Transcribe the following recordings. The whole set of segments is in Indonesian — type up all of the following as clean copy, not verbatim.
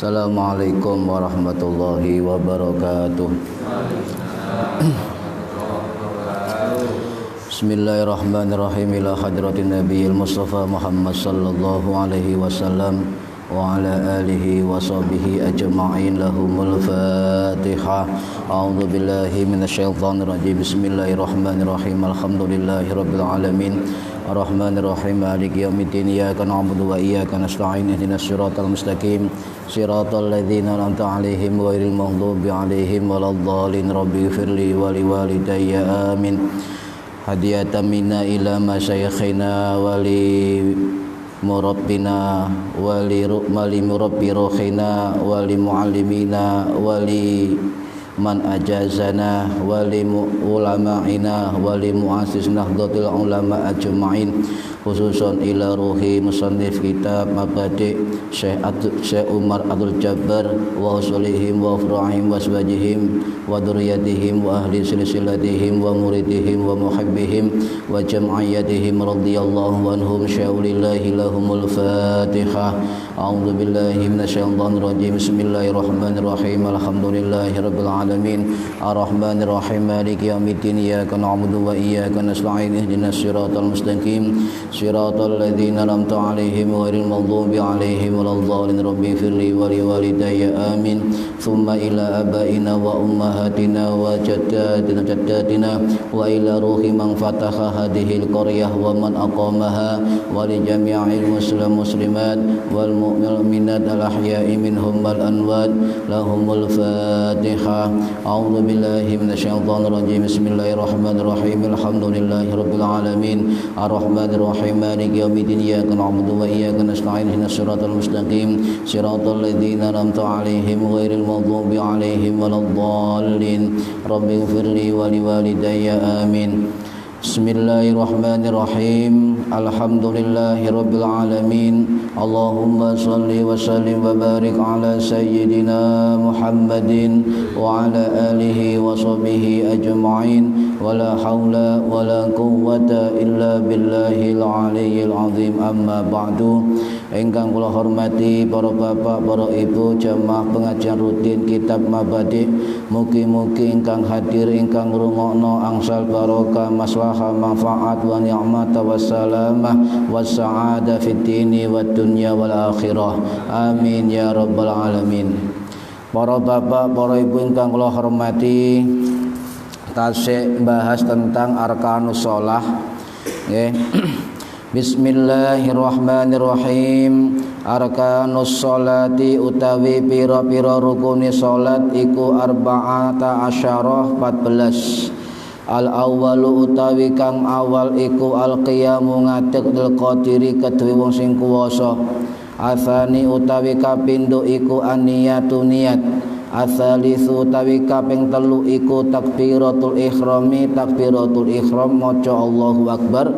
Assalamualaikum warahmatullahi wabarakatuh. Bismillahirrahmanirrahim. Ila hadratin nabiyil mustafa Muhammad sallallahu alaihi wasallam wa ala alihi wa sahbihi ajma'in. Lahumul Fatihah. A'udzu billahi minasyaitonir rajim. Bismillahirrahmanirrahim. Alhamdulillahirabbil alamin. Ar-Rahmanir-Rahim. Maliki yaumiddin. Iyyaka na'budu wa iyyaka nasta'in. Ihdinas siratal mustaqim. Siratal ladzina an'amta 'alaihim ghairil maghdubi 'alaihim waladdallin. Rabbighfirli wa liwalidayya. Amin. Hadiyatan minna ila masyayikhina wa li murabbina wa li murabbi ruhina wa li muallimina wa li man ajazana wa li ulama'ina wa li muassis nahdlatul ulama ajma'in, khususan ila ruhi musannif kitab Mabadi' Syekh Umar Abdul Jabbar wa usulihim wa furu'ihim wa aswajihim wa dzurriyyatihim wa ahli silsilatihim wa muridihim wa muhibbihim wa jam'iyyatihim radhiyallahu anhum. Syaulillahi lahumul Fatihah. A'udzu billahi minasyaitonir rajim. Bismillahirrahmanirrahim. Alhamdulillahirabbil alamin. Ar-Rahmanir Rahim. Maliki yaumiddin. Iyyaka na'budu wa iyyaka nasta'in. Ihdinas siratal mustaqim. Siratal ladzina an'amta 'alaihim ghairil maghdubi 'alaihim waladdallin. Rabbighfirli wa liwalidayya. Amin. Tsumma ila abaina wa ummahatina wa jaddatina wa ila ruhi man fataha hadhil qaryah wa man aqamaha wa li jami'il muslimat wal mu'minat al ahya'i minhum wal amwat. Lahumul Fatihah. A'udzu billahi minasyaitonir rajim. Bismillahirrahmanirrahim. Alhamdulillahirabbil alamin. Ar-Rahmanir Rahim. Maliki yaumiddin. Iyyaka na'budu wa iyyaka nasta'in. Ihdinas siratal mustaqim. Siratal ladzina an'amta 'alaihim ghairil maghdubi 'alaihim waladdallin. Rabbighfirli wa liwalidayya. Amin. Bismillahirrahmanirrahim. Alhamdulillahirabbil alamin. Allahumma shalli wa sallim wa barik ala sayyidina Muhammadin wa ala alihi wa sahbihi ajma'in. Wala haula wala quwwata illa billahil aliyyil azim. Amma ba'du. Ingkang kula hormati para bapak, para ibu jamaah pengajian rutin kitab Mabadi'. Mugi-mugi ingkang hadir ingkang ngrungokno angsal barokah, maslahah, manfaat wa ni'mat wa salamah wa sa'adah fid dini wad dunya wal akhirah. Amin ya rabbal alamin. Para bapak, para ibu ingkang kula hormati, tasik bahas tentang arkanus shalah. Nggih. Bismillahirrahmanirrahim. Arkanus sholati utawi pira-pira rukune salat iku arba'ata asyarah 14. Al awwalu utawi kang awal iku al qiyamu ngadeg lil qadiri kedue wong sing kuwasa. Atsani utawi kapindho iku aniyatu niat. Atsalitsu utawi kaping telu iku takbiratul ihrami, takbiratul ihram maca Allahu akbar.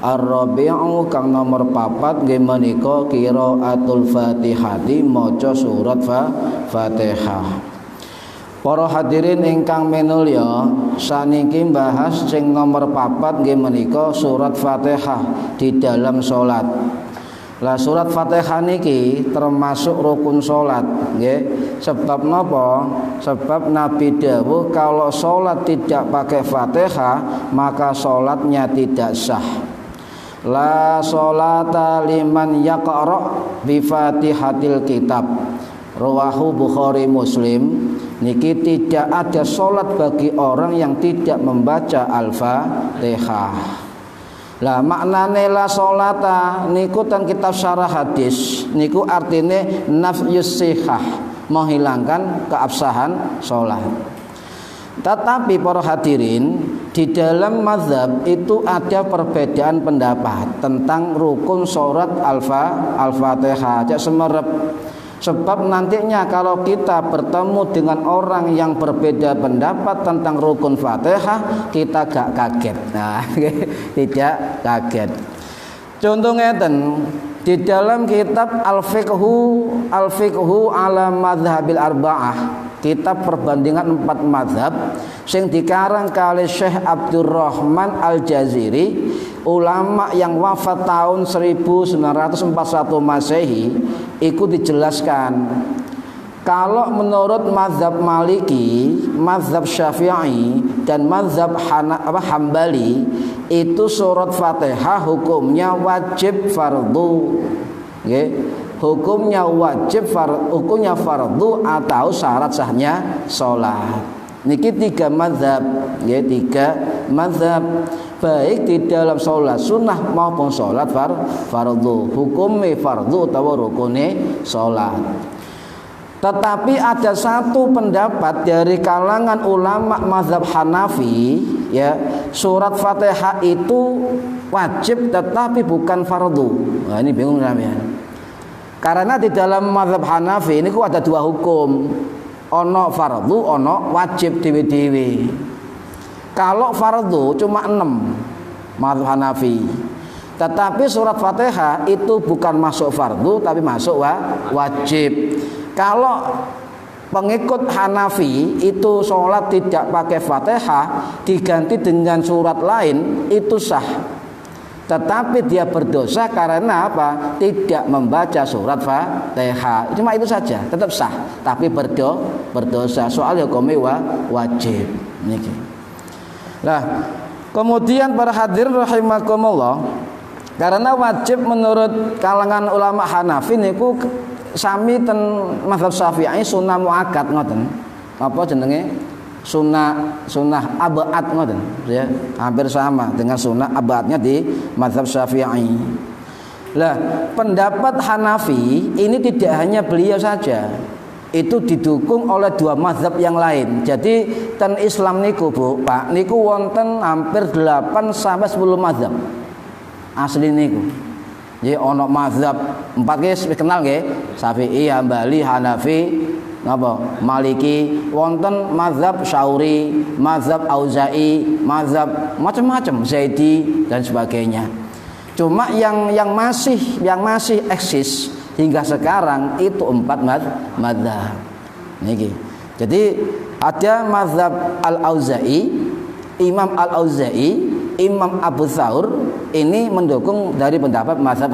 Ar-rabi'u kang nomor 4 nggih menika qiraatul Fatihati, maca surat Fatihah. Para hadirin ingkang minulya, saniki bahas sing nomor 4 nggih menika surat Fatihah di dalam salat. Lah surat Fatihah niki termasuk rukun salat, nggih. Sebab napa? Sebab Nabi dawuh kalau salat tidak pakai Fatihah maka salatnya tidak sah. La sholata liman yaqra bi Fatihatil kitab. Rawahu Bukhari Muslim. Niki tidak ada salat bagi orang yang tidak membaca Al-Fatihah. Lah maknane la sholata niku ten kitab syarah hadis niku artine nafyus sihah, menghilangkan keabsahan salat. Tetapi para hadirin, di dalam mazhab itu ada perbedaan pendapat tentang rukun surat Al-Fatihah. Cek semerep. Sebab nantinya kalau kita bertemu dengan orang yang berbeda pendapat tentang rukun Fatihah, kita gak kaget. Nah, tidak kaget. Contoh ngeten, di dalam kitab Al-Fiqhu ala Madhabil Arba'ah, kitab perbandingan 4 mazhab sing dikarang kali Syekh Abdurrahman Al-Jaziri, ulama yang wafat tahun 1941 Masehi, iku dijelaskan Kalau menurut mazhab Maliki, mazhab Syafi'i dan mazhab Hambali itu surat Fatihah hukumnya wajib fardu. Okay. Hukumnya wajib hukumnya fardu atau syarat sahnya sholat. Niki tiga mazhab, ya, tiga mazhab baik di dalam sholat sunnah maupun sholat fardu. Hukumnya fardu atau rukunnya sholat. Tetapi ada satu pendapat dari kalangan ulama mazhab Hanafi, ya, surat Fatihah itu wajib tetapi bukan fardu. Nah, ini bingung namanya. Karena di dalam mazhab Hanafi ini ada dua hukum. Ono fardu, ono wajib dewi-dewi. Kalau fardu cuma 6 mazhab Hanafi. Tetapi surat Fatihah itu bukan masuk fardu tapi masuk wajib. Kalau pengikut Hanafi itu sholat tidak pakai Fatihah diganti dengan surat lain itu sah. Tetapi dia berdosa karena apa? Tidak membaca surat Fatihah. Cuma itu saja, tetap sah. Tapi berdosa. Soal hukumnya wajib. Nah, kemudian para hadirin rahimakumullah, karena wajib menurut kalangan ulama Hanafi niku sami ten mazhab Syafi'i sunnah muakkad ngoten. Apa jenenge? Sunnah abad ngoten, ya. Hampir sama dengan sunnah abadnya di mazhab Syafi'i. Lah, pendapat Hanafi ini tidak hanya beliau saja. Itu didukung oleh dua mazhab yang lain. Jadi ten Islam niku, Bu, Pak, niku wonten hampir 8 sampai 10 mazhab. Asli niku. Jadi ono mazhab 4 wis kenal nggih, Syafi'i, Hambali, Hanafi, napa? Maliki, wonten mazhab Syauri, mazhab Auza'i, mazhab macam-macam, Zaidi dan sebagainya. Cuma yang masih eksis hingga sekarang itu 4 mazhab. Niki. Jadi ada mazhab Al-Auza'i, Imam Al-Auza'i, Imam Abu Thawr ini mendukung dari pendapat mazhab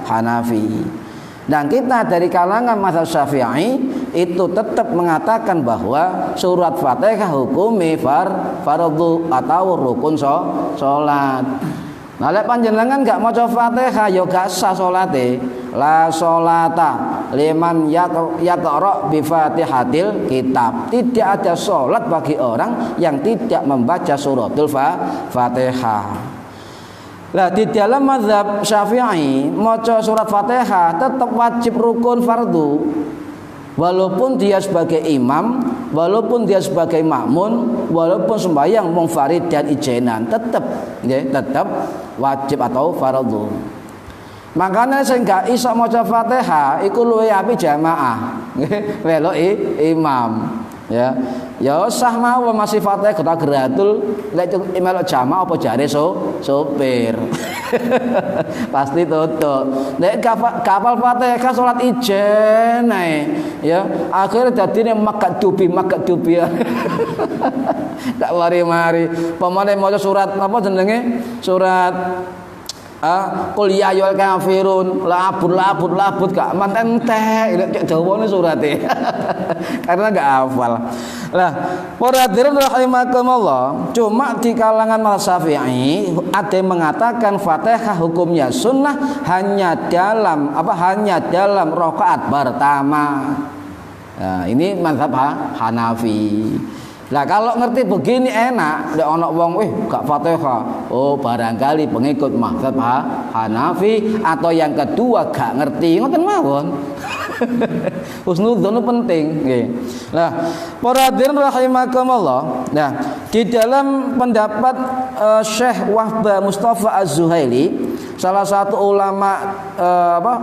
Hanafi. Dan kita dari kalangan mazhab Syafi'i itu tetap mengatakan bahwa surat Fatihah hukumi fardu atau rukun salat. Nah, lek panjenengan enggak maca Fatihah ya gak sah salate. La sholata liman yaqra bi Fatihatil kitab. Tidak ada salat bagi orang yang tidak membaca suratul Fatihah. Nah, di dalam mazhab Syafi'i maca surat Fatihah tetap wajib rukun fardu. Walaupun dia sebagai imam, walaupun dia sebagai makmun, walaupun sembahyang munfarid dan ijenan, tetap wajib atau fardu. Makanya sing gak iso maca Fatihah iku luwih apik jamaah. Melok imam. Ya. Ya sah mawon masih Fatihah kota gratul lek melok jamaah apa jare sopir. Pasti tutup. Nek kapal Fatihah salat ijen ae. Ya, akhirnya dadine makat dubi. Tak mari-mari. Pemane maca surat apa jenenge? Surat qul ya ayyuhal kafirun labut gak mantentek cek dawane surate. Karena gak hafal. Lah, para hadirin rahimakumullah, cuma di kalangan mazhab Syafi'i ada yang mengatakan Fatihah hukumnya sunnah hanya dalam rakaat pertama. Nah, ini mazhab Hanafi. Lah kalau ngerti begini enak, lek ana wong gak Fatihah. Oh, barangkali pengikut mazhab Hanafi atau yang kedua gak ngerti, ngoten mawon. Husnudzon penting nggih. Nah, para hadirin rahimakumullah. Nah, di dalam pendapat Syekh Wahbah Mustafa Az-Zuhaili, salah satu ulama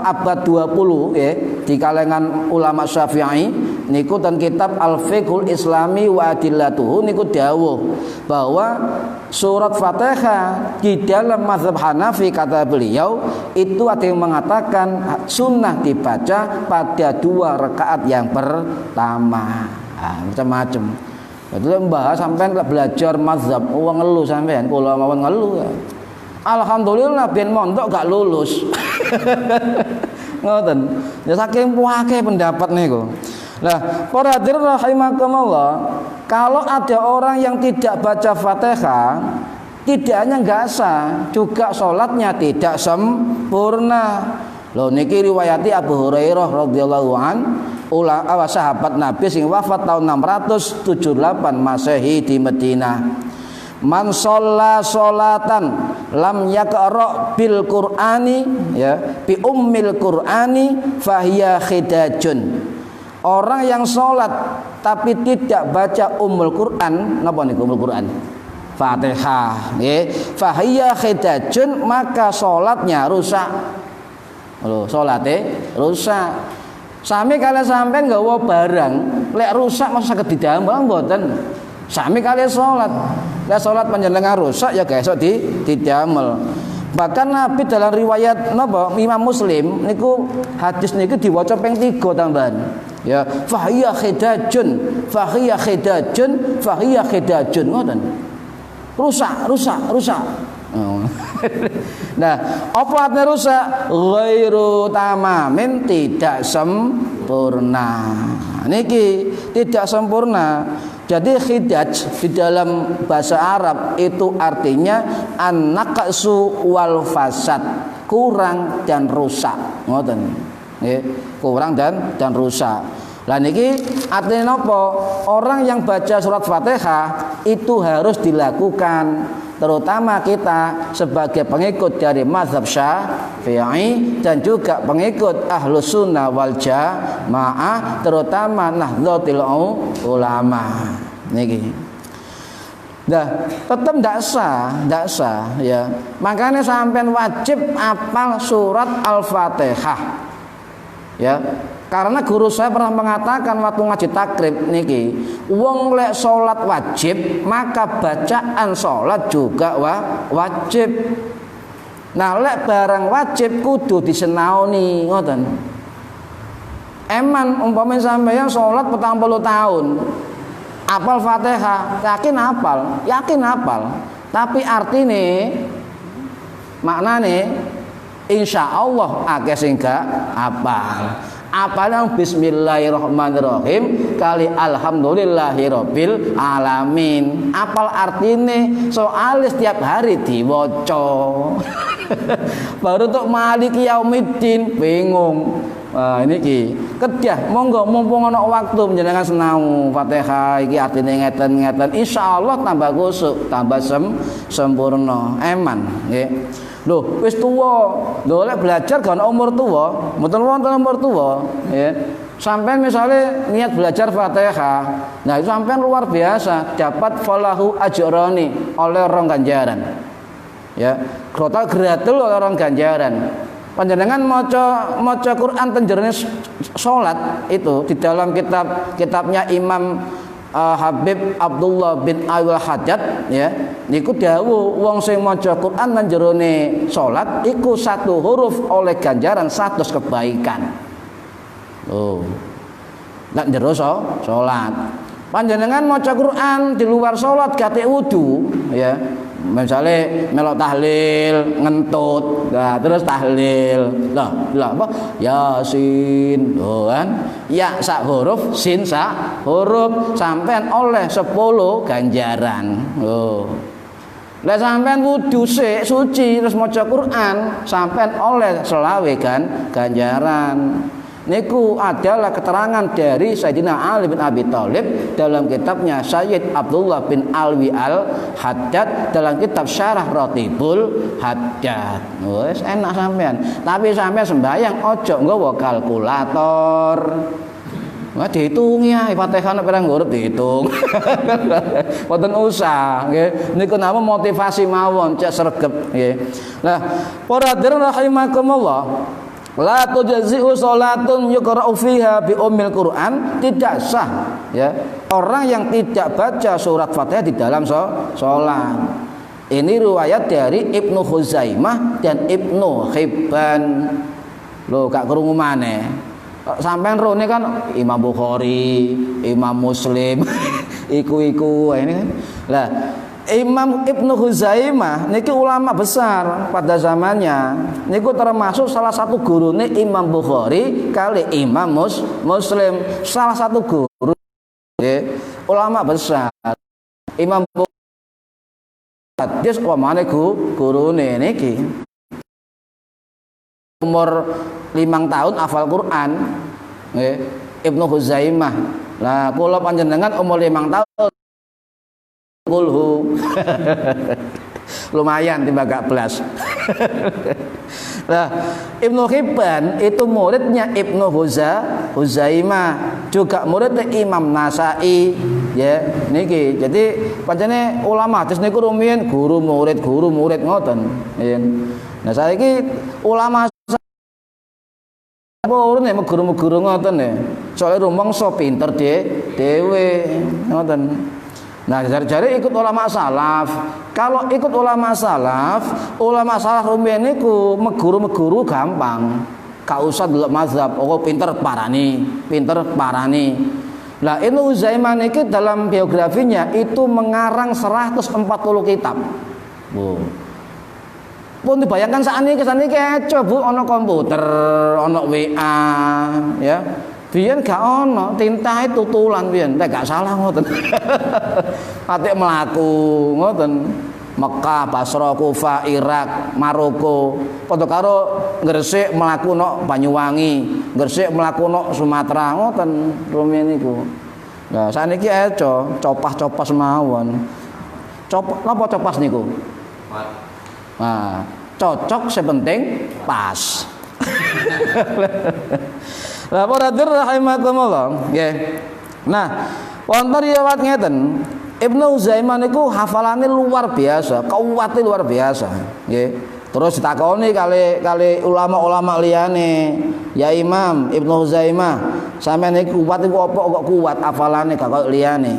abad 20 ya, di kalangan ulama Syafi'i niku dan kitab Al-Fiqhul Islami wa Adillatuhu niku dawuh bahwa surat Fatihah di dalam mazhab Hanafi kata beliau itu ada yang mengatakan sunnah dibaca pada 2 rakaat yang pertama. Macam-macam. Itu membahas sampai belajar mazhab wong ngeluh sampean kula mawon ngeluh. Alhamdulillah ben mondok gak lulus. Ngoten. Ya saking puake pendapat niku. Nah, para hadirin rahimakumullah, kalau ada orang yang tidak baca Fatihah, tidak hanya enggak sah, juga sholatnya tidak sempurna. Loh niki riwayati Abu Hurairah radhiyallahu an, sahabat Nabi sing wafat tahun 678 Masehi di Madinah. Man sholla sholatan lam yaqra bil Qur'ani ya bi ummil Qur'ani fahiya khidajun. Orang yang sholat tapi tidak baca ummul Qur'an, napa niku ummul Qur'an? Fatihah, nggih. Fahiya khidajun, maka sholatnya rusak. Lho, salate rusak. Sami kalian sampean nggawa barang, lek rusak masa saged didamel mboten. Sami kalian sholat. Lah sholat panjenengan rusak ya esok didamel. Bahkan Nabi dalam riwayat napa Imam Muslim niku hadis niku diwaca ping 3 tambahan. Ya, fahiya khidajun, fahiya khidajun, fahiya khidajun ngoten. Rusak. Nah, apa artinya rusak? Ghairu tamamin, tidak sempurna. Niki tidak sempurna. Jadi khidaj di dalam bahasa Arab itu artinya an-naqsu wal fasad, kurang dan rusak. Ngoten. Nggih, kurang dan rusak. Lah niki artinya apa? Orang yang baca surat Fatihah itu harus dilakukan, terutama kita sebagai pengikut dari mazhab Syafi'i dan juga pengikut Ahlus Sunnah wal Jamaah, terutama Nahdlatul Ulama. Niki. Nah, tetap tidak sah ya. Makanya sampean wajib hafal surat Al-Fatihah. Ya, karena guru saya pernah mengatakan waktu ngaji takrib niki, wong lek salat wajib, maka bacaan salat juga wajib. Nah, lek barang wajib kudu disenaoni, ngoten. Eman umpamane sampeyan salat 40 tahun, hafal Fatihah, yakin hafal. Tapi artine maknane insya Allah akeh sing gak apal. Apalang bismillahirrahmanirrahim kali alhamdulillahirabbil alamin. Apal artine soal setiap hari diwaca. Baru untuk maliki yaumiddin bingung. Wah niki kedah monggo mumpung ana waktu panjenengan sinau Fatihah iki artine ngeten-ngeten insyaallah tambah kusuk, tambah sempurna. Eman nggih. Loh, wis tuwa. Lho lek belajar kan umur tuwa, mboten wonten umur tuwa, ya. Sampeyan misale niat belajar Fatihah. Nah, itu sampeyan luar biasa, dapat falahu ajrani, oleh rong ganjaran. Ya, total gratis oleh rong ganjaran. Panjenengan maca Quran tenjerone salat itu di dalam kitabnya Imam Habib Abdullah bin Al-Hajjaj ya niku dawuh wong sing maca Quran nang jerone salat iku satu huruf oleh ganjaran 100 kebaikan. Oh. Nek jero salat. Panjenengan maca Quran di luar salat kate wudu ya. Misale melok tahlil ngentut, nah terus tahlil. Lah apa? Yasin, kan? Ya sak huruf, sin sak huruf, sampean oleh 10 ganjaran. Oh. Lah sampean wudu sik suci terus maca Quran, sampean oleh 20 ganjaran. Niku adalah keterangan dari Sayyidina Ali bin Abi Thalib dalam kitabnya Sayyid Abdullah bin Alwi Al-Haddad dalam kitab Syarah Ratibul Haddad. Wes enak sampean. Tapi sampean sembahyang ojo nggawa kalkulator. Wah dihitungi ya Fatihah nek pirang huruf dihitung. Mboten usah nggih. Niku nama motivasi mawon cek sregep nggih. Nah, para hadirin rahimakumullah. La tujzi'u salatun yuqra'u fiha bi ummil Qur'an, tidak sah ya orang yang tidak baca surat Fatihah di dalam salat. Ini riwayat dari Ibnu Khuzaimah dan Ibnu Hibban. Lho gak krungu maneh. Sampeyan rone kan Imam Bukhari, Imam Muslim, iku ini kan. Lah Imam Ibnu Huzaimah niki ulama besar pada zamannya. Niku termasuk salah satu gurune Imam Bukhari kali Imam Muslim. Salah satu guru ulama besar. Imam hadis upamane gurune niki umur 5 tahun hafal Quran. Nggih, Ibnu Huzaimah. Lah kula panjenengan umur 5 tahun kulhu. Lumayan timbang gak belas. Nah, Ibnu Hibban itu muridnya Ibnu Huzaimah, juga muridnya Imam Nasai, ya niki. Jadi pancene ulama hadis niku rumiyin guru murid ngoten. Nah, saiki ulama urun nek guru ngoten ya. Soale rumangsa pinter dhewe ngoten. Nah, jare-jare ikut ulama salaf. Kalau ikut ulama salaf rumiyin niku meguru gampang. Ka usah delok mazhab, oh pinter parani. Lah Ibnu Uzaimah niki dalam biografinya itu mengarang 140 kitab. Pun dibayangkan sakniki coba ana komputer, ana WA, ya. Biyen gak ono tinta itu tutulan biyen, gak salah ngoten. Atik mlaku ngoten. Mekah, Basra, Kufah, Irak, Maroko, padha karo Gresik mlaku nok Banyuwangi, Gresik mlaku nok Sumatera ngoten rumiyin niku. Nah, saniki copas mawon. Napa copas niku? Nah, cocok sepenting pas. Lah para rahimakumullah nggih. Nah, wonten riwayat ngeten, Ibnu Uzaimah niku hafalane luar biasa, kuwate luar biasa, nggih. Terus ditakoni kali ulama-ulama liyane, "Ya Imam Ibnu Uzaimah, sampeyan niku kuwat niku apa kok kuat hafalane gak koyo liyane?"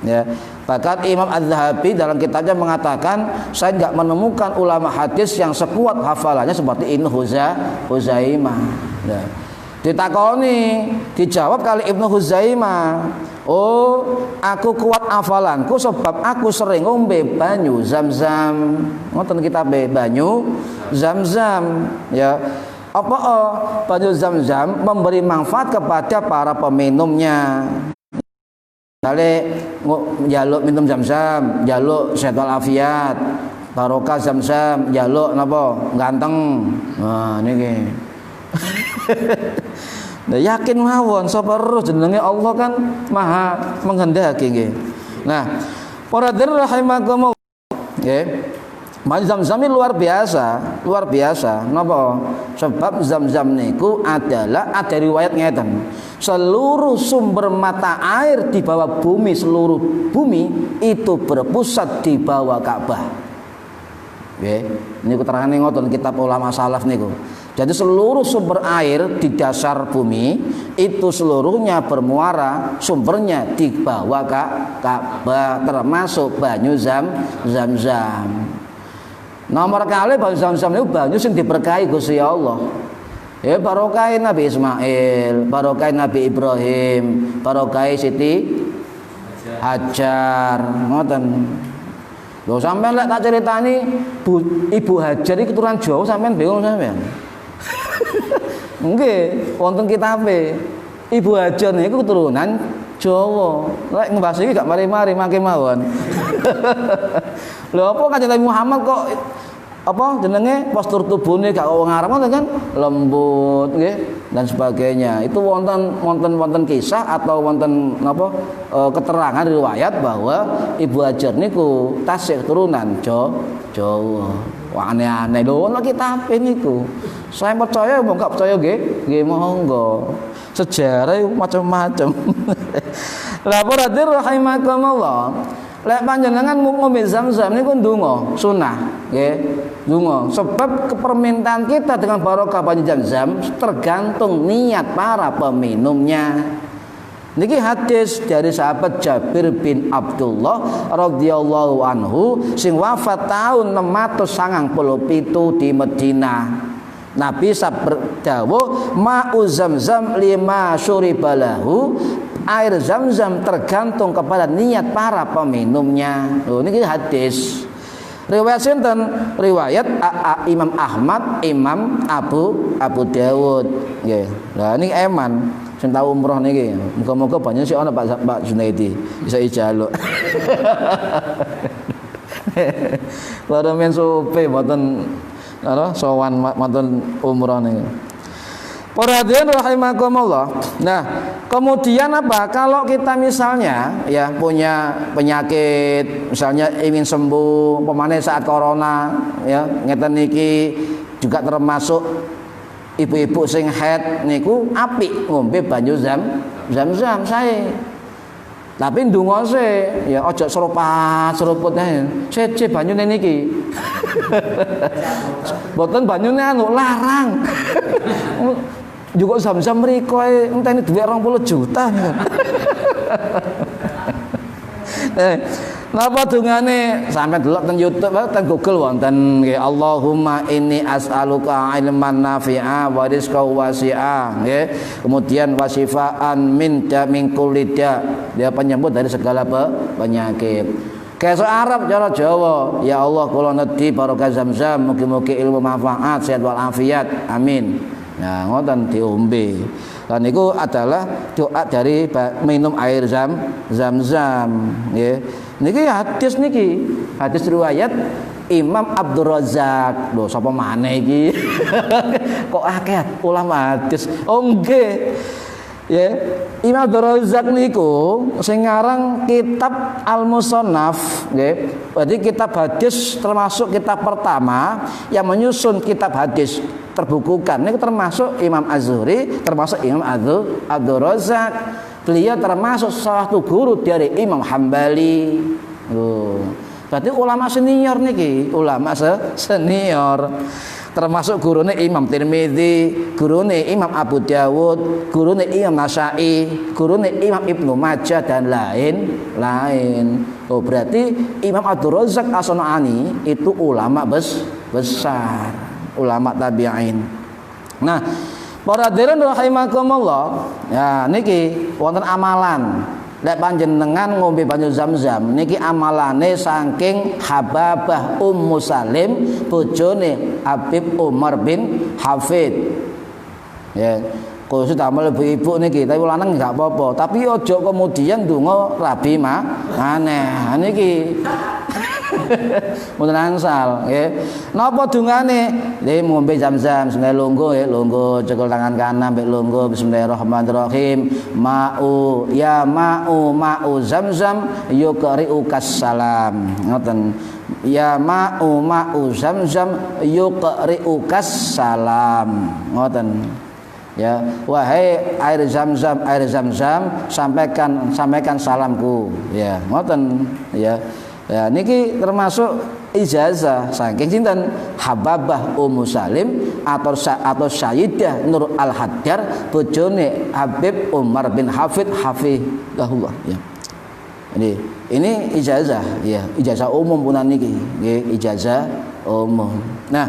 Ya. Bahkan Imam Az-Zahabi dalam kitabnya mengatakan, saya enggak menemukan ulama hadis yang sekuat hafalannya seperti Ibnu Huzaimah. Ya. Ditakoni, dijawab kali Ibnu Huzaimah, "Oh, aku kuat hafalanku sebab aku sering ngombe banyu Zam-zam." Ngoten kitabe banyu Zam-zam, ya. Apa banyu Zam-zam memberi manfaat kepada para peminumnya. Kali njaluk minum Zam-zam, njaluk sehat walafiat, barokah Zam-zam, njaluk napa ganteng. Nah niki. Nah, yakin mawon sapa roh jenenge Allah kan Maha menghendaki nggih. Nah, para hadirin rahimakumullah nggih. Zam-zam ini luar biasa. Napa? Sebab Zam-zam niku adalah ada riwayat ngeten. Seluruh sumber mata air di bawah bumi, seluruh bumi itu berpusat di bawah Ka'bah. Nggih, niku terangane ngoten kitab ulama salaf niku. Jadi seluruh sumber air di dasar bumi itu seluruhnya bermuara sumbernya di bawah Ka'bah, termasuk banyu Zam-zam. Nomor kali banyu Zam-zam itu banyu sing diberkahi Gusti Allah. Ya barokah Nabi Ismail, barokah Nabi Ibrahim, barokah Siti Hajar, ngoten. Lho sampean lek tak ceritani Ibu Hajar iki keturunan Jawa sampean bingung sampean. Nggih, wonten kitabe. Ibu Hajar niku keturunan Jawa. Lek ngebahas iki gak mari-mari mangke mawon. Lho apa Kanjeng Nabi Muhammad kok apa jenenge postur tubuhnya gak wong Arab kan lembut nggih dan sebagainya. Itu wonten kisah atau wonten napa keterangan riwayat bahwa Ibu Hajar niku tasih keturunan Jawa. Wah aneh-aneh lho ana kitab niku. Saya percaya wong gak percaya nggih monggo. Sejarah macam-macam. Lah para hadirin rahimakumullah. Lek panjenengan ngombe Zam-zam niku ndonga sunah nggih. Ndonga sebab kepermintaan kita dengan barokah banyu Zam-zam tergantung niat para peminumnya. Niki hadis dari sahabat Jabir bin Abdullah radhiyallahu anhu sing wafat tahun 697 di Madinah. Nabi sabdawuh ma'u Zam-zam lima syuribalahu, air Zam-Zam tergantung kepada niat para peminumnya. Oh, ini hadis. Riwayat sinten? Riwayat Imam Ahmad, Imam Abu Dawud. Nggih. Lah niki eman sing tau umroh niki. Muga-muga banyak sih ana Pak Junaidi bisa ijaluk. Lha men supe mboten sowan mboten umroh niki. Para hadirin rahimakumullah. Nah, kemudian apa? Kalau kita misalnya ya punya penyakit, misalnya ingin sembuh, pemane saat corona, ya ngeten niki juga termasuk ibu-ibu sing haid niku apik ngombe banyu Zam-Zam sae. Tapi ndonga se, ya aja seruput ae. Sece banyune niki. Boten banyune anu larang. Juga Zam-Zam mriko entene dhuwit 20 juta. Napa dungane sampai delok teng YouTube teng Google wonten nggih Allahumma inni as'aluka ilman nafi'a wa rizqan wasi'a nggih kemudian wasifaan min kulli da dia penyembuh dari segala penyakit. Kayak Arab cara Jawa, ya Allah kula nedhi barokah Zam-Zam mugi-mugi ilmu manfaat sehat wal afiat amin. Nah ngoten diombe. Dan itu adalah doa dari minum air Zam-Zam nggih. Niki hadis niki, hadis riwayat Imam Abdul Razak. Lho sapa maneh iki? Kok akeh ulama hadis. Oh nggih. Ya, Imam Abdul Razak niku sing ngarang kitab Al-Musannaf nggih. Berarti kitab hadis termasuk kitab pertama yang menyusun kitab hadis terbukukan. Ini termasuk Imam Az-Zuhri, termasuk Imam Abdul Razak. Beliau termasuk salah satu guru dari Imam Hambali. Berarti ulama senior niki, ulama senior. Termasuk gurune Imam Tirmidzi, gurune Imam Abu Dawud, gurune Imam Nasa'i, gurune Imam Ibnu Majah dan lain-lain. Oh, berarti Imam Abdul Razak As-San'ani itu ulama besar, ulama tabi'in. Nah, para hadirin rahimakumullah, ya niki wonten amalan. Lek panjenengan ngombe banyu Zam-Zam niki amalane saking Hababah Ummu Salim bojone Habib Umar bin Hafid. Ya, khusus amal ibu-ibu niki, tapi lanang enggak apa-apa. Tapi ojo kemudian ndonga rabi aneh. Niki mboten angsal nggih. Napa dungane? Nggih ngombe Zam-Zam sing lungguh nggih, lungguh cekel tangan kanan mbek lungguh bismillahirrahmanirrahim. Ma'u ma'u Zam-Zam yuqri'ukas salam. Ngoten. Ya ma'u Zam-Zam yuqri'ukas salam. Ngoten. Ya, wahai air Zam-Zam, sampaikan salamku. Ya, ngoten ya. Ya niki termasuk ijazah saking sinten Hababah Ummu Salim atau Sayyidah Nur Al-Haddar bojone Habib Umar bin Hafidhahullah ya. Ini ijazah ya, ijazah umum punan niki nggih, ijazah umum. Nah,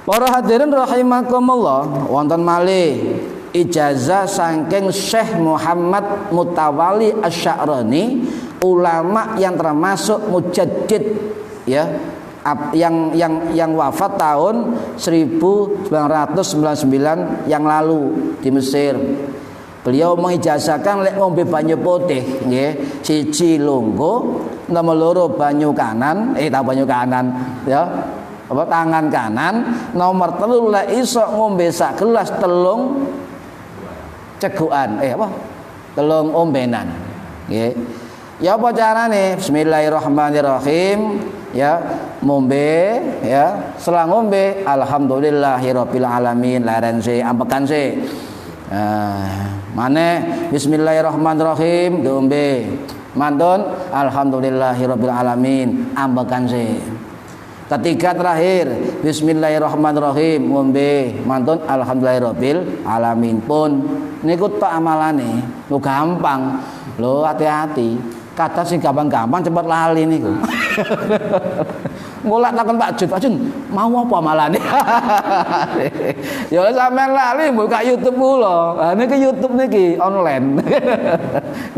para hadirin rahimakumullah wonten malih ijazah saking Syekh Muhammad Mutawalli Asy-Sya'rani, ulama yang termasuk mujaddid ya, yang wafat tahun 1999 yang lalu di Mesir. Beliau mengijazahkan lek ngombe banyu putih nggih, siji lungguh, nomor loro banyu kanan, banyu kanan ya. Apa tangan kanan, nomor telu lek iso ngombe sak gelas telung cegukan, telung ombenan nggih. Ya apa carane? Bismillahirrahmanirrahim. Ya, ngombe ya, setelah ngombe alhamdulillahirabbil alamin, leren se, ampekan se. Maneh bismillahirrahmanirrahim diombe. Mantun alhamdulillahirabbil alamin, ampekan se. Ketiga terakhir bismillahirrahmanirrahim ngombe. Mantun alhamdulillahirabbil alamin pun niku tok amalane. Lu gampang. Lho hati-hati. Kata sing gampang-gampang cepet lali niku. Golek takon Pak Jun, mau apa malane? Ya sampean lali buka YouTube kula. Ha niki YouTube niki online.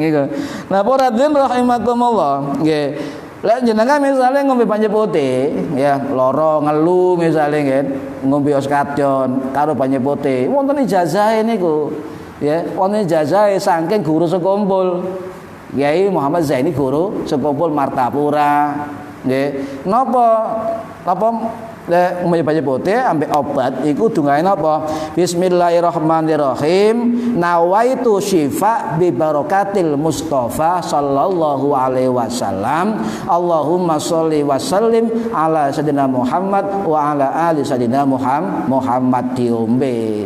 Nggih. Nah, para hadirin rahimakumullah, nggih. Lek jenengan misale ngombe banyu putih, ya, lara ngelu misale nggih, ngombe os kadon karo banyu putih. Wonten ijazahe niku. Ya, wonten ijazahe saking guru sekumpul. Kiai Muhammad Zaini guru sekumpul Martapura. Nggih. Napa lek ngombe banyu putih ambek obat iku dungane napa? Bismillahirrahmanirrahim. Nawaitu syifa bi barakatil Mustafa sallallahu alaihi wasallam. Allahumma sholli wa sallim ala sayyidina Muhammad wa ala ali sayyidina Muhammad diombe.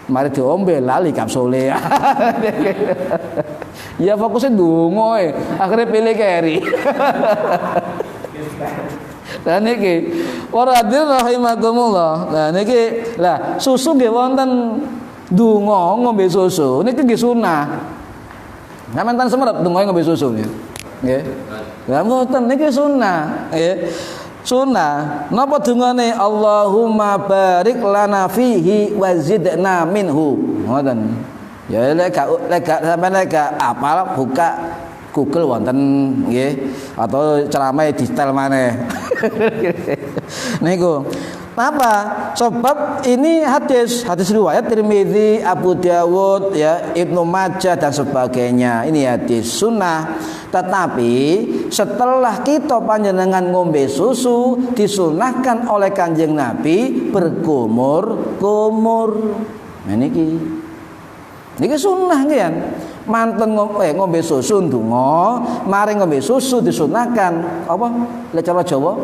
Mari diombe lali kapsule. Ya fokusnya donga akhirnya pilih keri. Lah niki para hadirin rahimakumullah. Lah niki lah susu nggih wonten donga ngombe susu niki nggih sunah. Sampeyan semerep donga ngombe susu nggih. Nggih. Lah mboten niki sunah, nggih. Sunah. Napa dungane Allahumma barik lana fihi wa zidna minhu. Ngoten. Ya lek sampeyan lek apal buka Google wonten nggih atau ceramah di setel maneh. Niku. Apa? Sebab ini hadis riwayat Tirmidzi, Abu Dawud, ya, Ibnu Majah dan sebagainya. Ini hadis sunnah. Tetapi setelah kita panjenengan ngombe susu disunahkan oleh Kanjeng Nabi berkumur-kumur. Nah niki sunnah nggih. Manten ngombe susu ndonga, mari ngombe susu disunahkan apa? Lek cara Jawa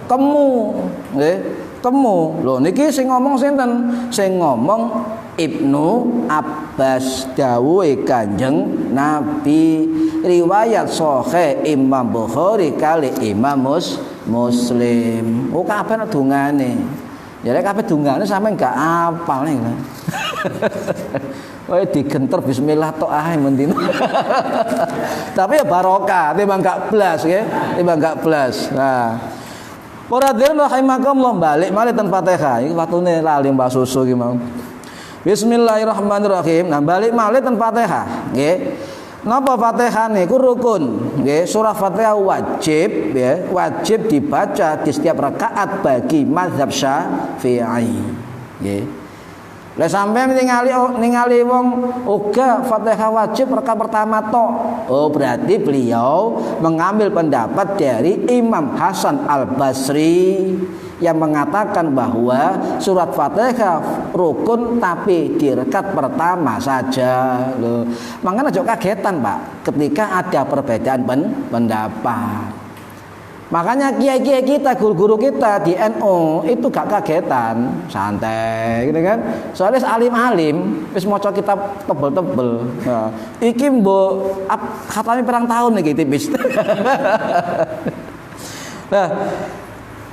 kemu, nggih, kemu. Lho niki sing ngomong sinten? Sing ngomong Ibnu Abbas dawuhe Kanjeng Nabi. Riwayat sahih Imam Bukhari kali Imam Muslim. Oh kabeh dungane. Ya lek kabeh dungane sampe gak apal nih. Oh digenter bismillah tok ae mendino. Tapi ya barokah, timbang gak blas nggih, timbang gak blas. Nah, para hadirin rahimakumullah balik malih ten Fatihah. Iki watune lali mbah susu iki mau. Bismillahirrahmanirrahim. Nah, balik malih ten Fatihah, nggih. Napa Fatihah niku rukun, nggih. Surah Fatihah wajib ya, wajib dibaca di setiap rakaat bagi mazhab Syafi'i. Nggih. Lah sampeyan ningali wong uga Fatihah wajib rakaat pertama tok. Oh, berarti beliau mengambil pendapat dari Imam Hasan Al-Basri yang mengatakan bahwa surat Fatihah rukun tapi di rakaat pertama saja. Loh, makanya aja kagetan, Pak, ketika ada perbedaan pendapat. Makanya kiai-kiai kita, guru-guru kita di NU itu gak kagetan, santai gitu kan. Soalnya alim-alim wis maca kitab tebel-tebel. Nah, iki mbok khatame pirang tahun iki tipis. Nah,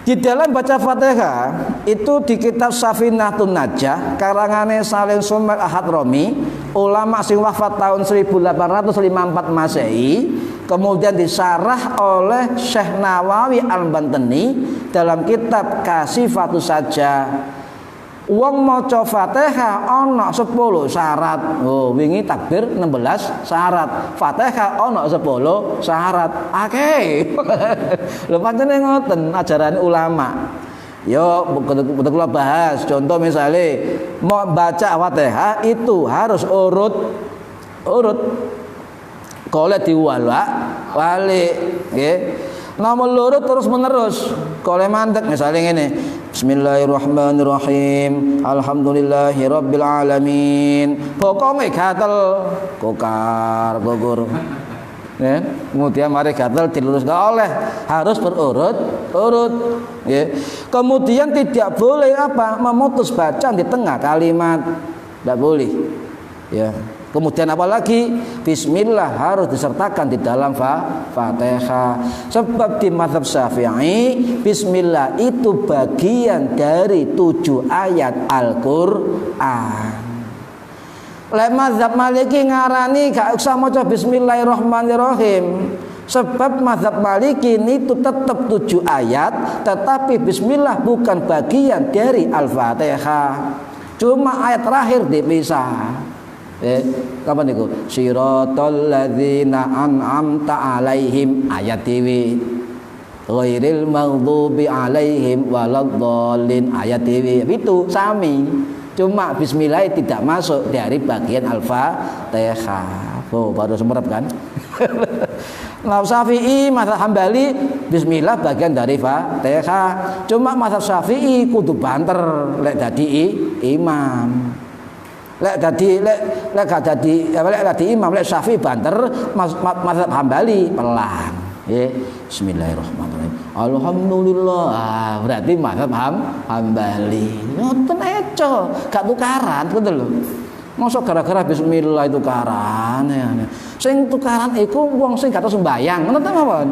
di dalam baca Fatihah itu di kitab Safinatun Najah karangane Salim Sumer Al-Hadrami, ulama sing wafat tahun 1854 Masehi, kemudian disarah oleh Syekh Nawawi Al-Bantani dalam kitab Kasifatus Saja. Wong maca Fatihah ana 10 syarat. Oh, wingi takbir 16 syarat. Fatihah ana 10 syarat. Akeh. Lho pancene ngoten ajaran ulama. Yo betul kula bahas. Contoh misalnya mau baca Fatihah itu harus urut. Kole diwala-wali nggih. Nomor loro terus menerus. Kole mandek misalnya ngene. Bismillahirrahmanirrahim. Alhamdulillahirabbil alamin. Pokoke gatel kokar gugur. Ya, kemudian mari gatel dilurus gak oleh, harus berurut-urut. Ya. Kemudian tidak boleh apa? Memutus bacaan di tengah kalimat. Tidak boleh. Ya. Kemudian apalagi bismillah harus disertakan di dalam Fatihah. Sebab di mazhab Syafi'i bismillah itu bagian dari 7 ayat Al-Qur'an. Lek mazhab Maliki ngarani gak usah maca bismillahirrahmanirrahim. Sebab mazhab Maliki itu tetap 7 ayat, tetapi bismillah bukan bagian dari Al-Fatihah. Cuma ayat terakhir dipisah. Kapan niku? Siratal ladzina an'amta 'alaihim ayat dewi. Ghairil maghdubi 'alaihim waladdallin ayat dewi. Itu sami. Cuma bismillah tidak masuk dari bagian Al-Fatihah. Oh, baru semerap kan? Nah, Syafi'i, mazhab Hambali, bismillah bagian dari Fatihah. Cuma mazhab Syafi'i kudu banter lek dadi imam. Lek gak dadi imam, lek Syafi'i banter, mazhab Hambali pelan. Bismillahirrahmanirrahim. Alhamdulillah. Berarti mazhab Hambali. Ngoten eco, gak tukaran, betul lho. Masa gara-gara bismillah itu tukaran ya. Sing tukaran iku wong sing gak tau sembayang, ngono ta mawon.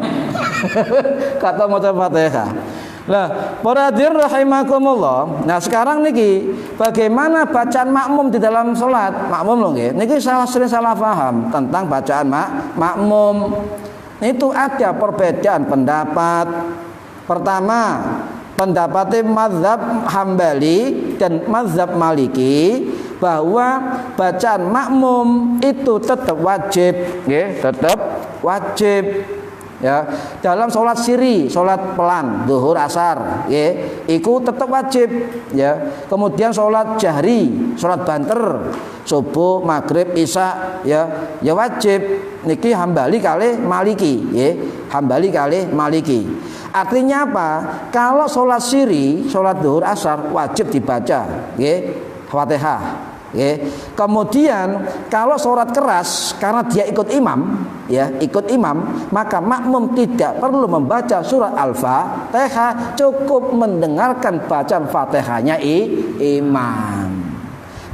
Gak tau maca Fatihah. Lah, para hadirin rahimakumullah. Nah, sekarang niki bagaimana bacaan makmum di dalam salat? Makmum lho nggih. Niki sering salah paham tentang bacaan makmum. Itu ada perbedaan pendapat. Pertama, pendapatnya mazhab Hambali dan mazhab Maliki bahwa bacaan makmum itu tetap wajib, tetap wajib, ya. Dalam sholat siri, sholat pelan, zuhur, asar, itu tetap wajib, ya. Kemudian sholat jahri, sholat banter, subuh, maghrib, isya, ya wajib. Niki Hambali kali Maliki, Hambali kali Maliki. Artinya apa? Kalau sholat siri, sholat zuhur, asar wajib dibaca, Fatihah. Kemudian kalau sholat keras karena dia ikut imam, ikut imam, maka makmum tidak perlu membaca surat Al-Fatihah, cukup mendengarkan bacaan Fatihahnya imam.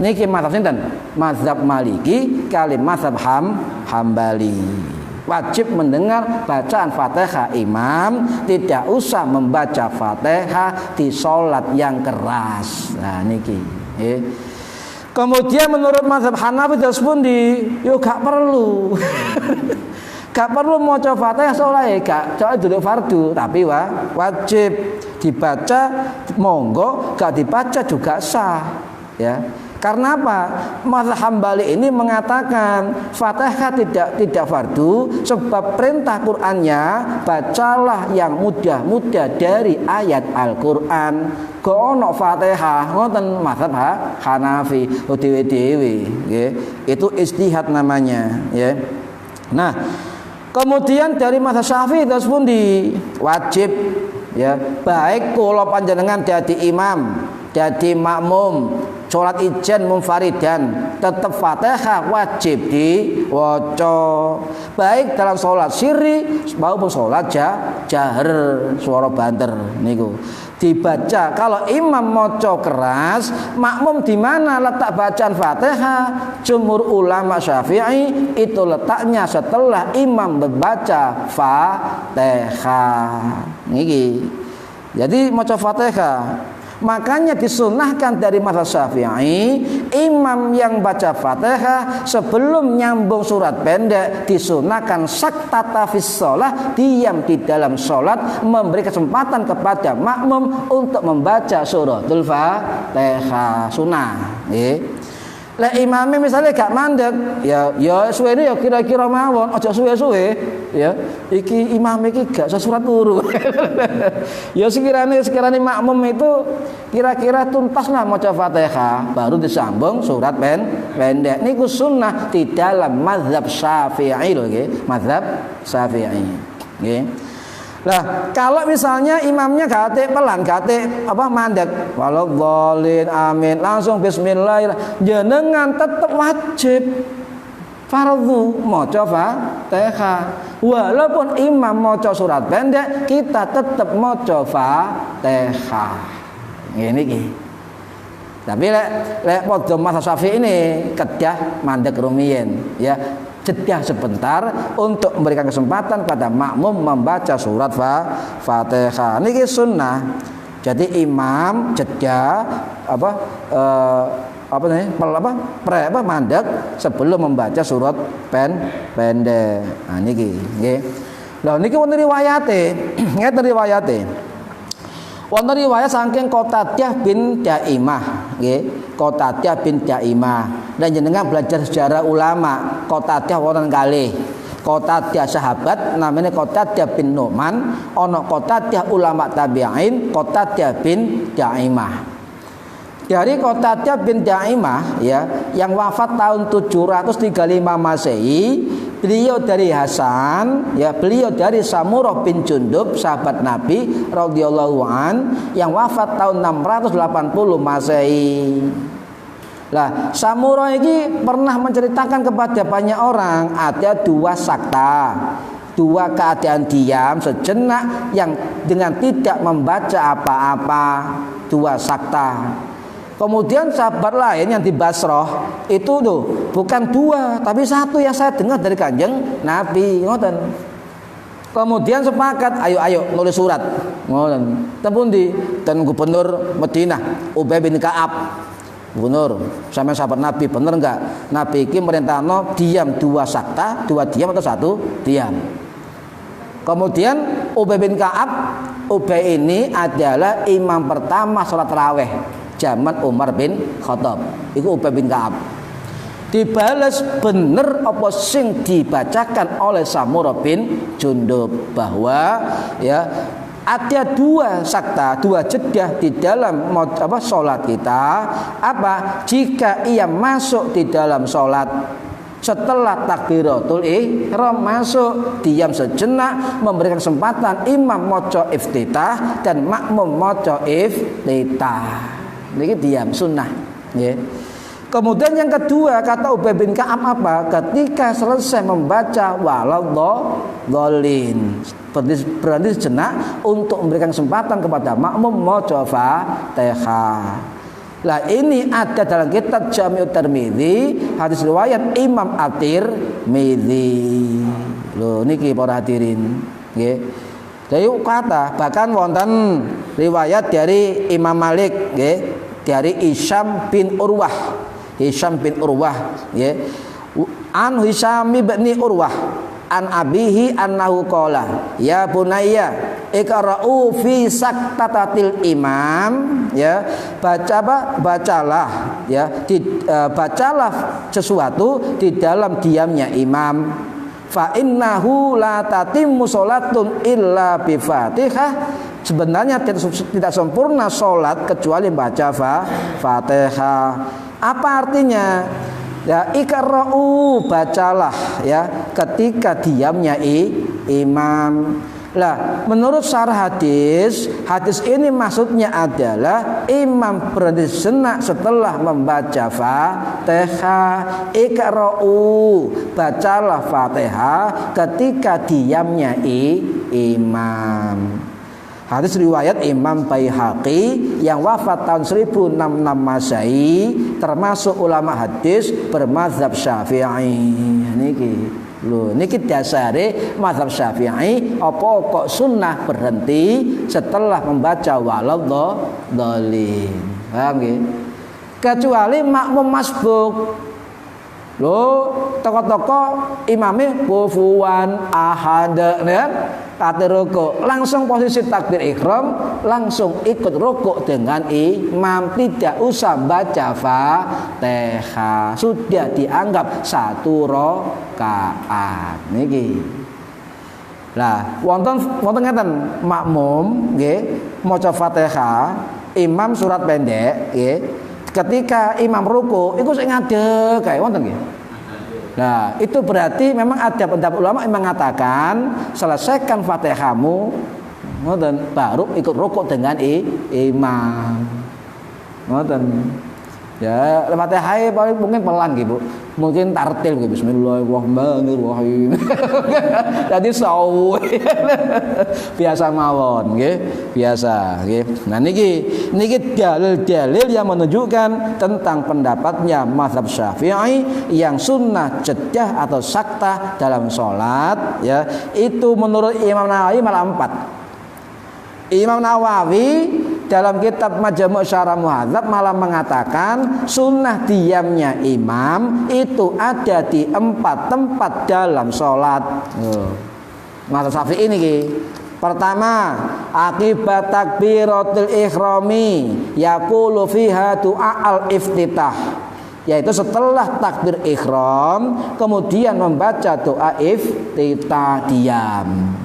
Niki mazhab sinten? Mazhab Maliki kali mazhab Hambali. Wajib mendengar bacaan Fatihah imam, tidak usah membaca Fatihah di sholat yang keras. Nah niki. Kemudian menurut mazhab Hanafi pundi, yo gak perlu. Gak perlu maca Fatihah soalnya gak duduk fardu, tapi wajib dibaca, monggo gak dibaca juga sah, ya. Karena apa? Mazhab Hambali ini mengatakan Fatihah tidak fardu, sebab perintah Qur'annya bacalah yang mudah-mudah dari ayat Al-Qur'an. Kok ono Fatihah ngoten mazhab Hanafi dhewe-dhewe, nggih. Itu ijtihad namanya, ya. Nah, kemudian dari mazhab Syafi'i terus pun wajib, ya. Baik kula panjenengan dadi imam, dadi makmum, sholat ijen munfaridan, tetap Fatihah wajib diwaca. Baik dalam sholat sirri maupun sholat jahar, suara banter niku dibaca. Kalau imam maca keras, makmum di mana letak bacaan Fatihah? Jumhur ulama Syafi'i itu letaknya setelah imam membaca Fatihah. Niki. Jadi maca Fatihah. Makanya disunahkan dari mazhab Syafi'i, imam yang baca Fatihah sebelum nyambung surat pendek disunahkan saktata fis shalah, diam di dalam sholat, memberi kesempatan kepada makmum untuk membaca suratul Fatihah, sunah. Lek imame misalnya gak mandek, ya suwene ya kira-kira mawon, aja suwe-suwe, ya. Iki imam iki gak sesurat turu. Ya sekiranya makmum itu kira-kira tuntaslah maca Fatihah, baru disambung surat pendek. Niku sunnah di dalam mazhab Syafi'i lho nggih, mazhab Syafi'i. Nggih. Lah, kalau misalnya imamnya gate pelan, gate mandek, waladhdallin amin, langsung bismillahirrahmanirrahim, jenengan tetap wajib fardu maca Fatihah. Walaupun imam maca surat pendek, kita tetap maca Fatihah. Ngene iki. Tapi lek padha mazhab Syafi'i ini kedah mandek rumiyin, ya. Jeda sebentar untuk memberikan kesempatan pada makmum membaca surat Fatihah. Niki sunnah. Jadi imam jeda mandek sebelum membaca surat pendek. Nah niki nggih. Lah niki wonten riwayate, ngeten riwayate. Wonten riwayat saking Qatadah bin Daimah, nggih. Qatadah bin Daimah. Dan jenengan belajar sejarah ulama, Qatadah wonten kalih. Qatadah sahabat namanya Qatadah bin Nu'man, ana Qatadah ulama tabi'in, Qatadah bin Daimah. Dari Qatadah bin Daimah ya, yang wafat tahun 735 Masehi, beliau dari Hasan ya, beliau dari Samurah bin Jundub sahabat Nabi radhiyallahu an yang wafat tahun 680 Masehi. Lah Samurah ini pernah menceritakan kepada banyak orang ada dua sakta, dua keadaan diam sejenak yang dengan tidak membaca apa-apa, dua sakta. Kemudian sahabat lain yang di Basrah itu tuh bukan dua tapi satu yang saya dengar dari Kanjeng Nabi, ngoten. Kemudian sepakat, ayo nulis surat, ngoten. Tepundi dan gubernur Madinah Ubay bin Ka'ab. Gubernur, sama sahabat Nabi bener enggak? Nabi iki merintahno diam dua sakta, dua diam atau satu diam. Kemudian Ubay bin Ka'ab, Ubay ini adalah imam pertama sholat tarawih zaman Umar bin Khattab. Iku Ubay bin Ka'ab. Dibalas bener apa sing dibacakan oleh Samurah bin Jundub bahwa ya ada dua sakta, dua jedah di dalam salat kita. Apa? Jika ia masuk di dalam salat setelah takbiratul ihram masuk, diam sejenak, memberikan kesempatan imam maca iftitah dan makmum maca iftitah. Ini diam sunnah ya. Kemudian yang kedua kata Ubay bin Ka'ab apa? Ketika selesai membaca waladhdallin, berhenti sejenak untuk memberikan kesempatan kepada makmum maca Fatihah. Lah ini ada dalam kitab Jami'ut Tirmidzi, hadis riwayat Imam At-Tirmidzi. Lho niki para hadirin nggih. Jadi kata bahkan wonten riwayat dari Imam Malik nggih, dari Hisham bin Urwah. Hisham bin Urwah ya. An Hisham bin Urwah an abihi annahu qala ya bunayya iqra'u fi saktatatil imam ya, bacalah ya, bacalah sesuatu di dalam diamnya imam. Fa innahu la tatimmu sholatun illa bi Fatihah. Sebenarnya tidak sempurna sholat kecuali baca Fatihah. Apa artinya? Ya iqra'u, bacalah ya ketika diamnya imam. Lah menurut syarah hadis ini maksudnya adalah imam berhenti sejenak setelah membaca Fatihah. Iqra'u, bacalah Fatihah ketika diamnya imam. Hadis riwayat Imam Baihaqi yang wafat tahun 1066 Masehi, termasuk ulama hadis bermazhab Syafi'i. Niki lho, niki dasare mazhab Syafi'i apa kok sunnah berhenti setelah membaca waladhdallin. Paham nggih? Kecuali makmum masbuk. Lho, toko-toko imame kufuwan ahad ya. Kata rukuk langsung posisi takbir ihram, langsung ikut rukuk dengan imam, tidak usah baca Fatihah, sudah dianggap satu rakaat niki. Lah wonten ngeten makmum nggih maca Fatihah, imam surat pendek nggih. Ketika imam ruku iku sing ngadeg kae wonten nggih. Nah, itu berarti memang ada pendapat ulama yang mengatakan selesaikan Fatihahmu ngoten baru ikut rukuk dengan imam. Ngoten. Ya, Fatihah paling mungkin pelan gitu. Mungkin tartil gitu. Bismillahirrahmanirrahim. Jadi sawu. Biasa mawon nggih, biasa nggih. Nah niki dalil-dalil yang menunjukkan tentang pendapatnya mazhab Syafi'i yang sunnah jedah atau sakta dalam salat ya. Itu menurut Imam Nawawi malah 4. Imam Nawawi dalam kitab Majmu' Syarah Muhadzab malah mengatakan sunnah diamnya imam itu ada di 4 tempat dalam sholat. mazhab Syafi'i niki. Pertama, akibat takbiratul ikhrami yaqulu fiha du'a al-iftitah, yaitu setelah takbir ikhram kemudian membaca doa iftitah diam.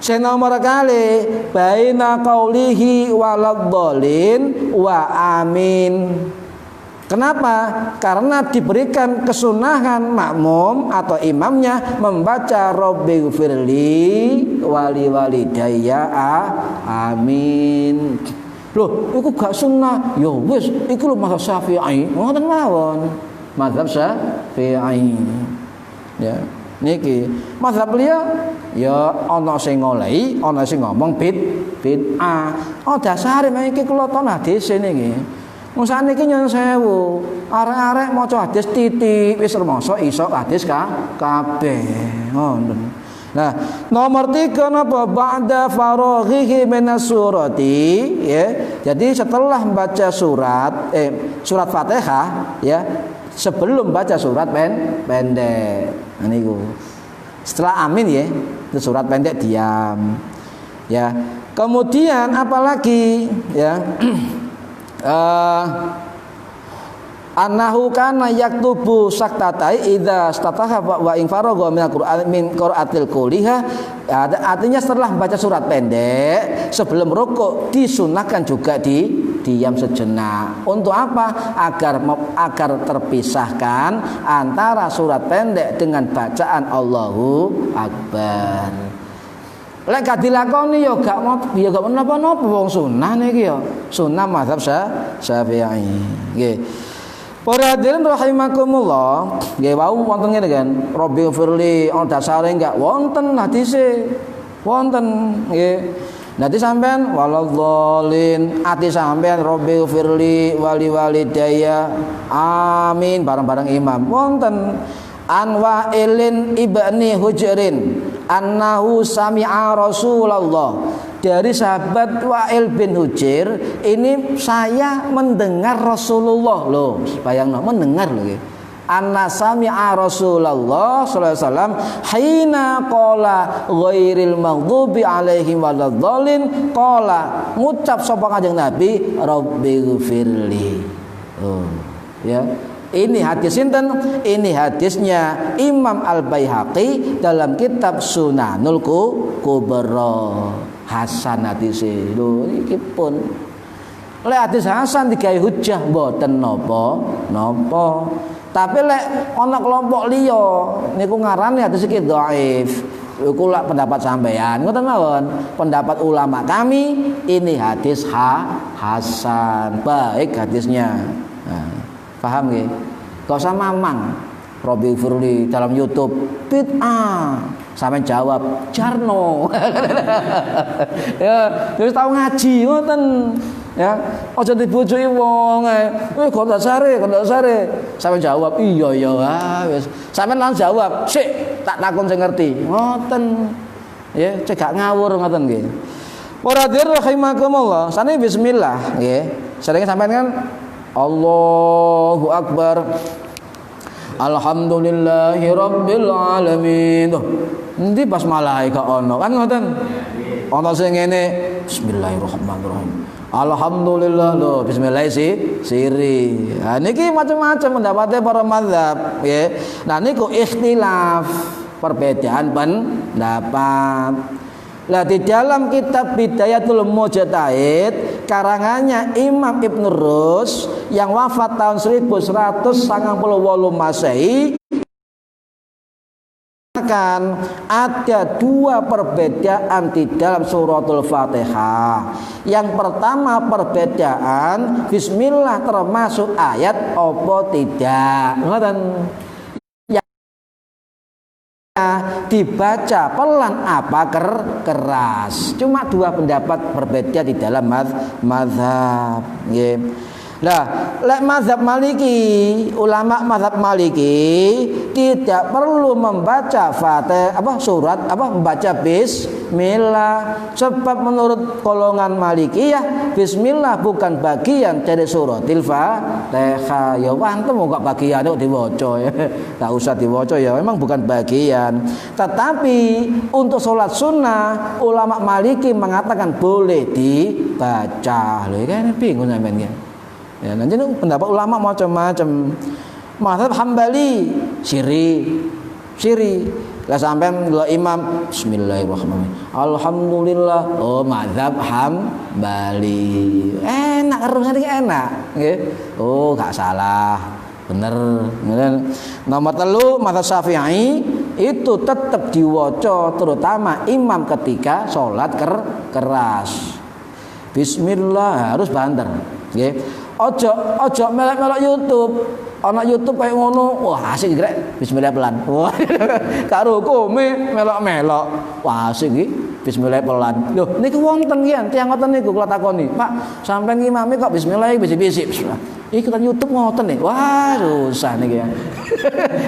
Sing nomor kali baina qaulihi waladhdallin wa amin. Kenapa? Karena diberikan kesunahan makmum atau imamnya membaca Rabbighfirli wali walidayya amin. Loh, iku gak sunnah. Ya wis, iku lho mazhab Syafi'i. Ngoten mawon. Mazhab Syafi'i. Ya, niki mazhab beliau ya ana sing ngolehi, ana sing ngomong bid'ah. Oh dasare iki kula ton hadis niki. Musane iki nyon sewu, arek-arek maca hadis titik wis rumoso iso hadis kabeh. Ngoten. Nah, nomor 3 napa ba'da faraghihi minas surati, ya. Jadi setelah membaca surat Fatihah, ya, sebelum baca surat pendek. Nah niku. Setelah amin ya, itu surat pendek diam. Ya. Kemudian apalagi ya? Annahu kana yaktubu saktatai idza stataha wa in faragha min qiraatil kuliha. Artinya setelah membaca surat pendek sebelum rukuk disunahkan juga diam sejenak. Untuk apa? Agar terpisahkan antara surat pendek dengan bacaan Allahu Akbar. Lek gak dilakoni ya gak napa-napa wong sunah niki ya. Sunah mazhab Syafi'i. Nggih. Para hadirin rahimakumullah, nggih wau wonten ngene kan. Rabbighfirli dasare enggak wonten hadise. Wonten nggih. Nanti sampean waladhdallin, ati sampean Rabbighfirli wali walidayya amin bareng-bareng imam. Wonten Anwa'ilin ibni Hujrin annahu sami'a Rasulullah, dari sahabat Wa'il bin Hujr ini saya mendengar Rasulullah. Loh bayangno mendengar lho. Anna sami'a Rasulullah sallallahu alaihi wasallam hina qala ghairil maghdubi alaihim waladhdallin, qala ngucap sapa Kanjeng Nabi Rabbighfirli. Oh ya. Ini hadis sinten? Ini hadisnya Imam Al-Baihaqi dalam kitab Sunanul Kubra. Hasan hadis lho iki pun. Lek hadis hasan digawe hujjah mboten napa. Tapi lek ana kelompok liya niku ngarani hadis iki dhaif. Iku lak pendapat sampean. Ngoten mawon. Pendapat ulama kami ini hadis hasan. Baik hadisnya. Nah. Paham nggih? Gak usah mamang. Rabbighfirli dalam YouTube bid'ah. Sampe jawab jarno. Ya, wis tau ngaji ngoten. Ya, aja dibojoki wong ae. Kok dasare. Sampe jawab iya wis. Sampeyan langsung jawab, "Sik, tak takon sing ngerti." Ngoten. Ya, cek gak ngawur ngoten nggih. Para hadirin rahimakumullah, sane bismillah nggih. Sering sampean kan Allahu Akbar. Alhamdulillahi Rabbil Alamin. Nanti pas malaika ono kan ngoten. Ono sing ngene, bismillahirrahmanirrahim. Alhamdulillah lho, bismillah siri. Nah niki macam-macam pendapatnya para mazhab nggih. Nah niku ikhtilaf, perbedaan pendapat. Lah di dalam kitab Bidayatul Mujtahid karangannya Imam Ibnu Rus yang wafat tahun 1198 Masehi kan ada dua perbedaan di dalam suratul Fatihah. Yang pertama perbedaan bismillah termasuk ayat apa tidak. Ngoten. Dibaca pelan apa keras. Cuma dua pendapat berbeda di dalam mazhab. Lah, lek mazhab Maliki, ulama mazhab Maliki tidak perlu membaca surat membaca bismillah, sebab menurut golongan Malikiyah bismillah bukan bagian dari suratil Fatihah. Ya antum kok bagian kok diwaca ya. Enggak usah diwaca ya, memang bukan bagian. Tetapi untuk sholat sunnah ulama Maliki mengatakan boleh dibaca. Lho kan bingung sampean ya. Ya, nanti pendapat ulama macam-macam. Mazhab Hambali siri. Lah sampean lho imam bismillahirrahmanirrahim. Alhamdulillah. Oh, mazhab Hambali. Enak karungane enak, nggih. Oh, gak salah. Bener. Kemudian nomor 3 mazhab Syafi'i itu tetap diwaca terutama imam ketika salat keras. Bismillah harus banter, nggih. Ojo melok-melok YouTube. Ana YouTube kayak ngono, wah asik grek. Bismillah pelan. Wah. Karo kome melok-melok. Wah asik iki. Bismillah pelan. Lho, niku wonten kian tiyang ngoten niku kula takoni. Pak, sampean imame kok bismillah bisik-bisik. Iki kan YouTube ngoten nih. Wah, susah niki ya.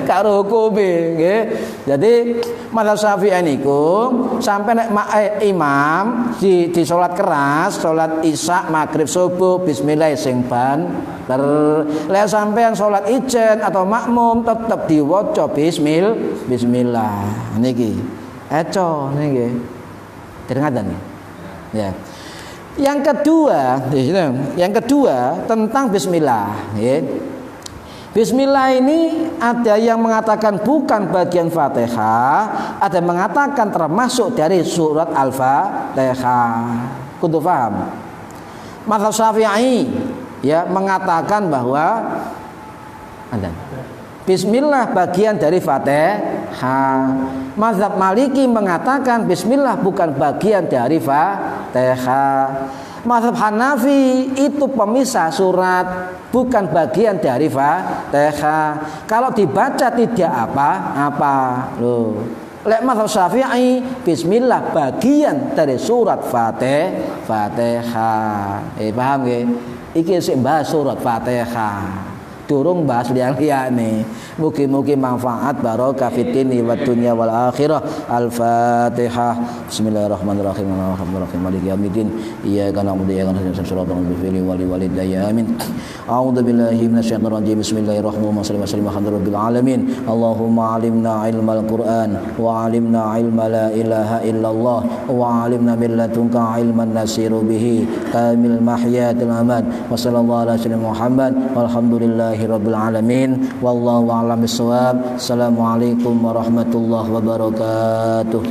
Karo kome nggih. Jadi mazhab Syafi'i niku sampai nek imam di salat keras, salat Isya, maghrib, subuh bismillah sing banter. Lek sampean salat ijen atau makmum tetep diwaca bismillah. Niki. Eco niki. Dengaran ya. Yang kedua tentang bismillah, ya. Bismillah ini ada yang mengatakan bukan bagian Fatihah, ada yang mengatakan termasuk dari surat Al-Fatihah. Kudu paham. Mazhab Syafi'i ya mengatakan bahwa ada bismillah bagian dari Fatihah. Mazhab Maliki mengatakan bismillah bukan bagian dari Fatihah. Mazhab Hanafi itu pemisah surat, bukan bagian dari Fatihah. Kalau dibaca tidak apa-apa. Loh. Lek mazhab Syafi'i bismillah bagian dari surat Fatihah. Paham nggih? Iki sing bahas surat Fatihah. Durung bahas liyane. Mugi-mugi manfaat barokah fitini wa dunya wal akhirah. Al-Fatihah. Bismillahirrahmanirrahim. Alhamdulillahirabbil maliki yaumiddin. Iyyaka na'budu wa iyyaka nasta'in. Shiratal ladzina an'amta 'alaihim. Amin. A'udzu billahi minasyaitonir rajim. Bismillahirrahmanirrahim. Alhamdulillahirabbil alamin. Allahumma 'allimna 'ilmal Qur'an wa 'allimna 'ilma la ilaha illallah wa 'allimna min ladunka 'ilman nasiru bihi kamil mahyatil aman. Wa sallallahu ala sayyidina Muhammad walhamdulillahi rabbil alamin. Wallahu a'lam bissawab. Assalamualaikum warahmatullahi wabarakatuh.